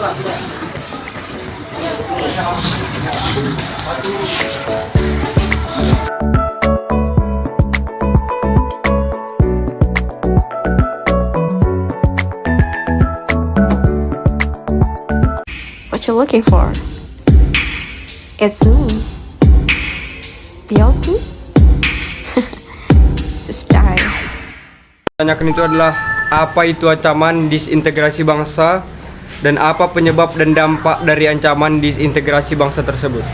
What you looking for? It's me, Tioti. Style. Tanyakan itu adalah apa itu ancaman disintegrasi bangsa dan apa penyebab dan dampak dari ancaman disintegrasi bangsa tersebut.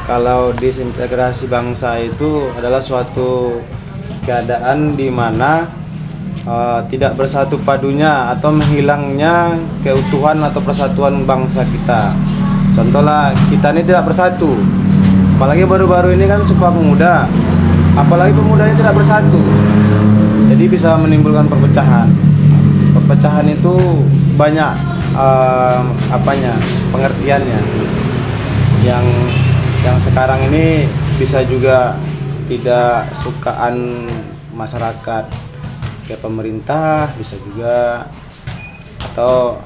Kalau disintegrasi bangsa itu adalah suatu keadaan di mana tidak bersatu padunya atau menghilangnya keutuhan atau persatuan bangsa kita. Contohlah kita ini tidak bersatu, apalagi baru-baru ini kan Sumpah Pemuda, apalagi pemudanya tidak bersatu, jadi bisa menimbulkan perpecahan. Perpecahan itu banyak pengertiannya. Yang sekarang ini bisa juga tidak sukaan masyarakat ke pemerintah, bisa juga atau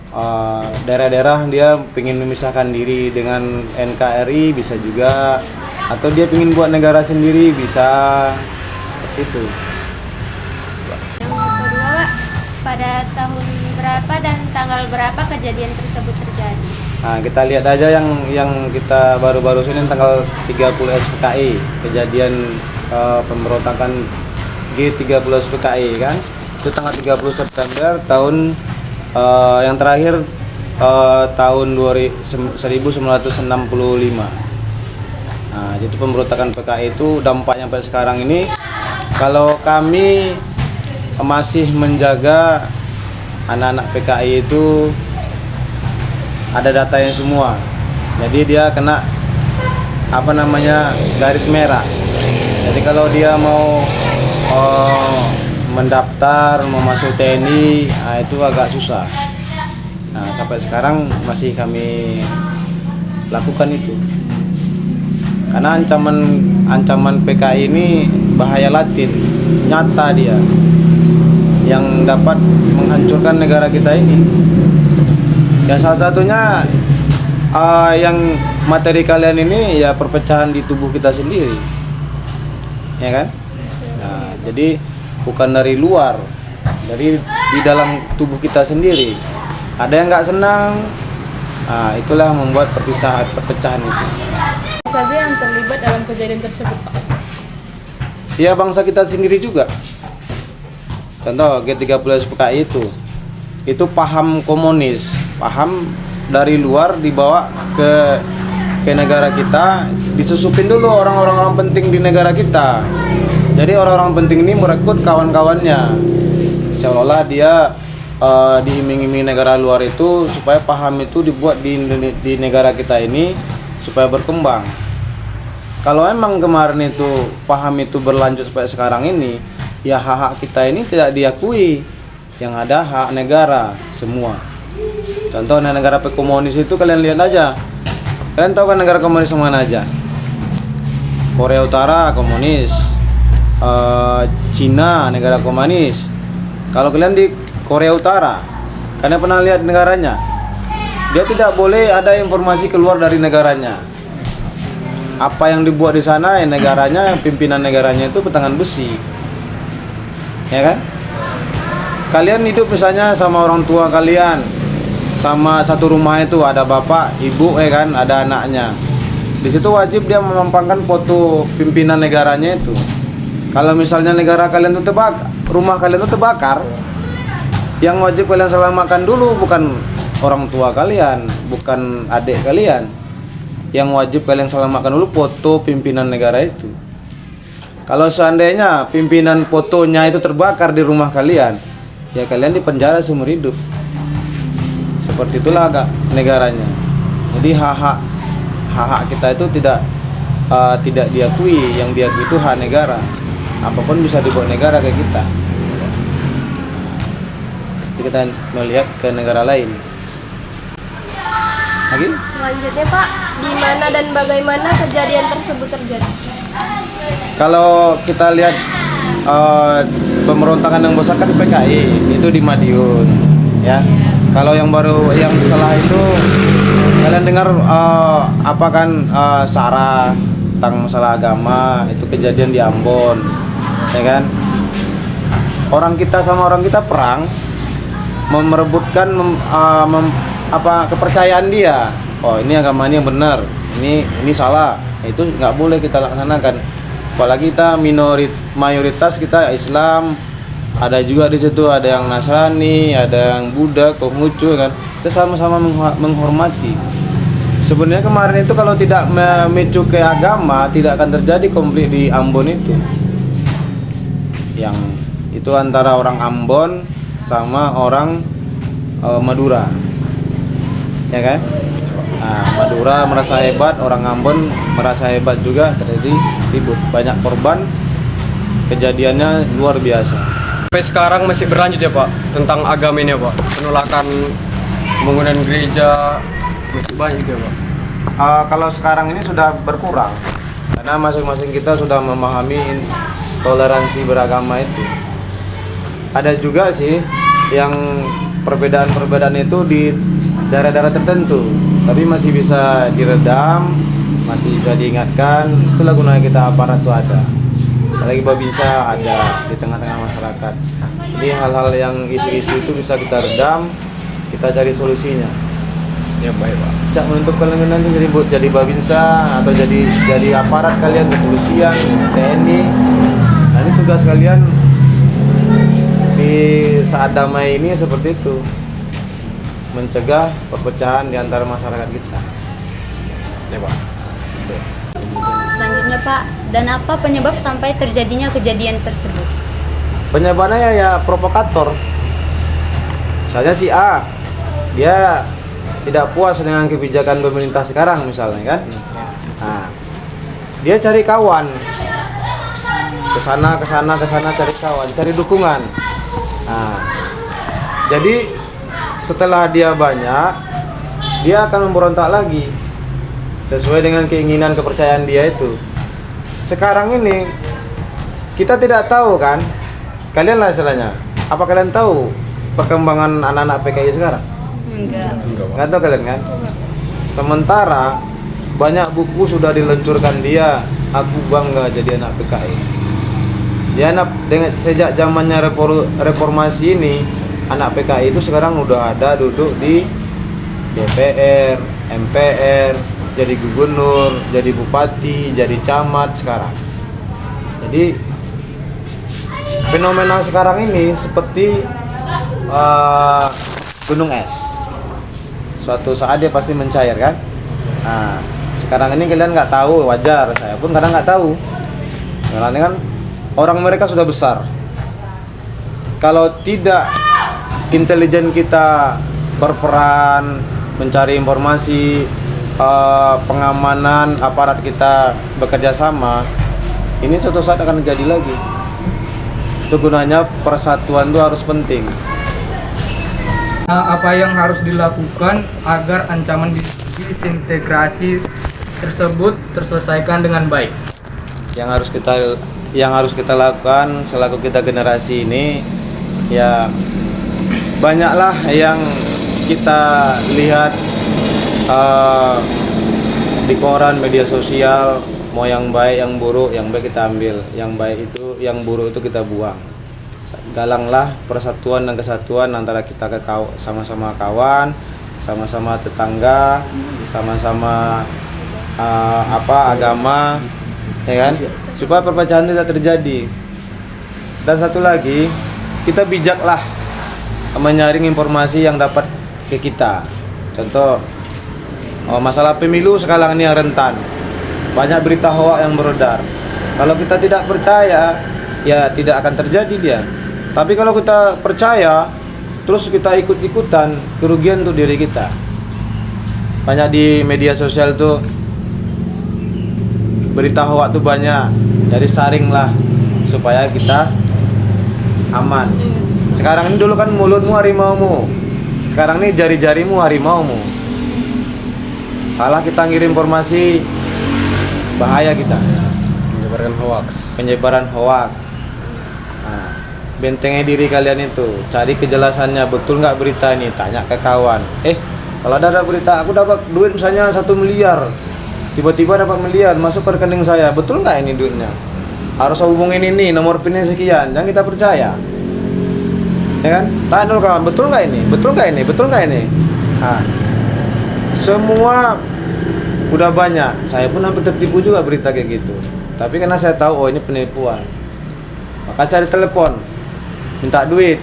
daerah-daerah dia ingin memisahkan diri dengan NKRI, bisa juga, atau dia ingin buat negara sendiri, bisa seperti itu. Yang kedua, pada tahun berapa dan tanggal berapa kejadian tersebut terjadi? Nah, kita lihat aja yang kita baru-baru ini tanggal 30 SPKI, kejadian pemberontakan G30 SPKI kan. Itu tanggal 30 September tahun yang terakhir tahun 1965. Nah, jadi pemberontakan PKI itu dampaknya sampai sekarang ini, kalau kami masih menjaga anak-anak PKI itu ada datanya semua. Jadi dia kena garis merah. Jadi kalau dia mau mendaftar, mau masuk TNI, nah itu agak susah. Nah, sampai sekarang masih kami lakukan itu. Karena ancaman PKI ini bahaya latin, nyata dia, yang dapat menghancurkan negara kita ini. Ya salah satunya yang materi kalian ini ya perpecahan di tubuh kita sendiri, ya kan? Nah, jadi bukan dari luar, dari di dalam tubuh kita sendiri. Ada yang nggak senang, nah itulah membuat perpecahan itu. Saja yang terlibat dalam kejadian tersebut, Pak? Ya bangsa kita sendiri juga. Contoh G30 SPKI itu paham komunis, paham dari luar dibawa ke negara kita, disusupin dulu orang-orang penting di negara kita. Jadi orang-orang penting ini merekrut kawan-kawannya, seolah-olah dia diiming-iming negara luar itu supaya paham itu dibuat di negara kita ini supaya berkembang. Kalau emang kemarin itu paham itu berlanjut sampai sekarang ini, ya hak-hak kita ini tidak diakui. Yang ada hak negara semua. Contoh negara komunis itu kalian lihat aja. Kalian tahu kan negara komunis mana aja? Korea Utara komunis, Cina negara komunis. Kalau kalian di Korea Utara, kalian pernah lihat negaranya? Dia tidak boleh ada informasi keluar dari negaranya. Apa yang dibuat di sana, negaranya, pimpinan negaranya itu petangan besi, ya kan? Kalian hidup misalnya sama orang tua kalian, sama satu rumah itu ada bapak, ibu, ya kan, ada anaknya. Di situ wajib dia memampangkan foto pimpinan negaranya itu. Kalau misalnya negara kalian itu terbakar, rumah kalian itu terbakar, yang wajib kalian selamatkan dulu bukan orang tua kalian, bukan adik kalian. Yang wajib kalian selamatkan dulu foto pimpinan negara itu. Kalau seandainya pimpinan fotonya itu terbakar di rumah kalian, ya kalian dipenjara seumur hidup. Seperti itulah agak negaranya. Jadi hak kita itu tidak diakui. Yang diakui itu hak negara. Apapun bisa dibuat negara ke kita. Jadi kita melihat ke negara lain. Lagi? Selanjutnya Pak, di mana dan bagaimana kejadian tersebut terjadi? Kalau kita lihat pemberontakan yang besar kan PKI itu di Madiun, ya. Kalau yang baru, yang setelah itu kalian dengar apa kan, SARA tentang masalah agama, itu kejadian di Ambon, ya kan? Orang kita sama orang kita perang, merebutkan kepercayaan dia. Oh, ini agamanya yang benar, ini salah. Itu nggak boleh kita laksanakan. Apalagi kita mayoritas kita Islam. Ada juga di situ ada yang Nasrani, ada yang Buddha, Konghucu kan. Kita sama-sama menghormati. Sebenarnya kemarin itu kalau tidak memicu ke agama tidak akan terjadi konflik di Ambon itu. Yang itu antara orang Ambon sama orang Madura. Ya kan? Nah, Madura merasa hebat, orang Ambon merasa hebat juga, terjadi ribut, banyak korban. Kejadiannya luar biasa. Sampai sekarang masih berlanjut ya Pak tentang agama ini ya Pak, penolakan pembangunan gereja masih banyak ya Pak. Kalau sekarang ini sudah berkurang karena masing-masing kita sudah memahami toleransi beragama itu. Ada juga sih yang perbedaan-perbedaan itu di daerah-daerah tertentu, tapi masih bisa diredam, masih bisa diingatkan. Itulah gunanya kita aparat itu ada. Apalagi Babinsa ada di tengah-tengah masyarakat. Jadi hal-hal yang isu-isu itu bisa kita redam, kita cari solusinya. Ya baik Pak. Cak menuntut kalian nanti jadi Babinsa atau jadi aparat kalian, kepolisian, TNI. Nah, ini tugas kalian di saat damai ini seperti itu, mencegah perpecahan di antara masyarakat kita. Ya Pak. Selanjutnya Pak, dan apa penyebab sampai terjadinya kejadian tersebut? Penyebabnya ya provokator. Misalnya si A, dia tidak puas dengan kebijakan pemerintah sekarang misalnya kan. Nah, dia cari kawan. Kesana cari kawan, cari dukungan. Nah, jadi setelah dia banyak, dia akan memberontak lagi sesuai dengan keinginan kepercayaan dia itu. Sekarang ini kita tidak tahu kan, kalian lah istilahnya. Apa kalian tahu perkembangan anak-anak PKI sekarang? Enggak tahu kalian kan? Sementara banyak buku sudah diluncurkan dia. Aku bangga jadi anak PKI. Dia sejak zamannya reformasi ini, anak PKI itu sekarang udah ada duduk di DPR, MPR, jadi gubernur, jadi bupati, jadi camat sekarang. Jadi fenomena sekarang ini seperti gunung es. Suatu saat dia pasti mencair kan. Nah, sekarang ini kalian nggak tahu, wajar. Saya pun kadang nggak tahu. Karena kan orang mereka sudah besar. Kalau tidak intelijen kita berperan mencari informasi, pengamanan aparat kita bekerja sama, ini suatu saat akan terjadi lagi. Itu gunanya persatuan itu harus penting. Apa yang harus dilakukan agar ancaman disintegrasi tersebut terselesaikan dengan baik? Yang harus kita lakukan selaku kita generasi ini, ya banyaklah yang kita lihat di koran, media sosial, mau yang baik, yang buruk. Yang baik kita ambil, yang baik itu, yang buruk itu kita buang. Galanglah persatuan dan kesatuan antara kita sama-sama kawan, sama-sama tetangga, sama-sama agama, ya kan? Supaya perpecahan tidak terjadi. Dan satu lagi, kita bijaklah menyaring informasi yang dapat ke kita. Contoh, masalah pemilu sekarang ini yang rentan, banyak berita hoak yang beredar. Kalau kita tidak percaya, ya tidak akan terjadi dia. Tapi kalau kita percaya, terus kita ikut-ikutan, kerugian untuk diri kita. Banyak di media sosial tuh berita hoak tuh banyak, jadi saringlah supaya kita aman. Sekarang ini dulu kan mulutmu harimaumu, sekarang ini jari-jarimu harimaumu. Salah kita ngirim informasi, bahaya kita. Penyebaran hoax. Nah, bentengi diri kalian itu, cari kejelasannya, betul nggak berita ini, tanya ke kawan. Kalau ada berita aku dapat duit misalnya 1 miliar, tiba-tiba dapat miliar masuk ke rekening saya, betul nggak ini duitnya? Harus hubungin ini, nomor pinnya sekian, jangan kita percaya. Ya kan? Tanya dulu kawan, betul nggak ini? Betul nggak ini? Betul nggak ini? Nah, semua udah banyak, saya pun hampir tertipu juga berita kayak gitu. Tapi karena saya tahu, oh ini penipuan, maka cari telepon, minta duit.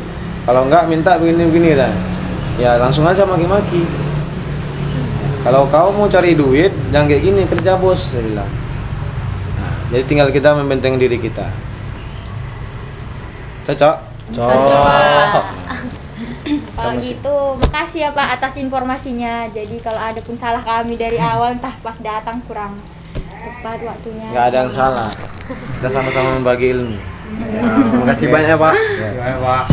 Kalau enggak minta begini-begini kan, ya langsung aja maki-maki. Kalau kau mau cari duit, jangan kayak gini, kerja bos, saya bilang. Nah, jadi tinggal kita membentengi diri kita. Cocok? Kalau gitu, makasih ya Pak atas informasinya. Jadi kalau ada pun salah kami dari awal, entah pas datang kurang tepat waktunya. Nggak ada yang salah. Kita sama-sama membagi ilmu. Terima kasih banyak ya, Pak. Terima kasih, Pak.